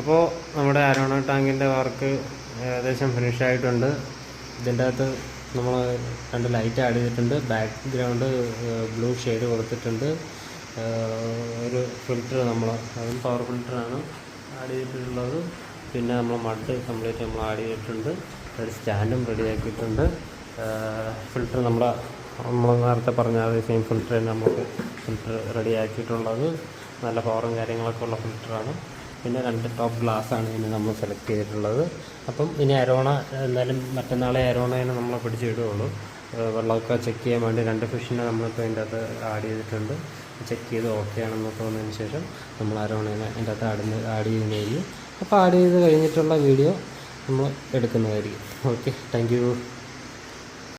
അപ്പോൾ നമ്മുടെ അരോണ ടാങ്കിൻ്റെ വർക്ക് ഏകദേശം ഫിനിഷ് ആയിട്ടുണ്ട്. ഇതിൻ്റെ അകത്ത് നമ്മൾ 2 ലൈറ്റ് ആഡ് ചെയ്തിട്ടുണ്ട്. ബാക്ക്ഗ്രൗണ്ട് ബ്ലൂ ഷെയ്ഡ് കൊടുത്തിട്ടുണ്ട്. ഒരു ഫിൽറ്റർ അതും പവർ ഫിൽറ്ററാണ് ആഡ് ചെയ്തിട്ടുള്ളത്. പിന്നെ നമ്മൾ മഡ് കംപ്ലീറ്റ് നമ്മൾ ആഡ് ചെയ്തിട്ടുണ്ട്. ഒരു സ്റ്റാൻഡും റെഡിയാക്കിയിട്ടുണ്ട്. ഫിൽറ്റർ നമ്മൾ നേരത്തെ പറഞ്ഞ അതേ സെയിം ഫിൽറ്റർ തന്നെ നമുക്ക് ഫിൽറ്റർ റെഡിയാക്കിയിട്ടുള്ളത്. നല്ല പവറും കാര്യങ്ങളൊക്കെ ഉള്ള ഫിൽറ്ററാണ്. പിന്നെ 2 ടോപ്പ് ഗ്ലാസ്സാണ് ഇനി നമ്മൾ സെലക്ട് ചെയ്തിട്ടുള്ളത്. അപ്പം ഇനി അരോണ എന്തായാലും മറ്റന്നാളെ അരോണേനെ നമ്മളെ പിടിച്ചിടുകയുള്ളൂ. വെള്ളമൊക്കെ ചെക്ക് ചെയ്യാൻ വേണ്ടി 2 ഫിഷിനെ നമ്മളിപ്പോൾ അതിൻ്റെ അകത്ത് ആഡ് ചെയ്തിട്ടുണ്ട്. ചെക്ക് ചെയ്ത് ഓക്കെ ആണെന്ന് തോന്നിയതിന് ശേഷം നമ്മൾ അരോണേനെ അതിൻ്റെ അകത്ത് ആഡ് ചെയ്യുന്നതായിരിക്കും. അപ്പോൾ ആഡ് ചെയ്ത് കഴിഞ്ഞിട്ടുള്ള വീഡിയോ നമ്മൾ എടുക്കുന്നതായിരിക്കും. Okay, thank you.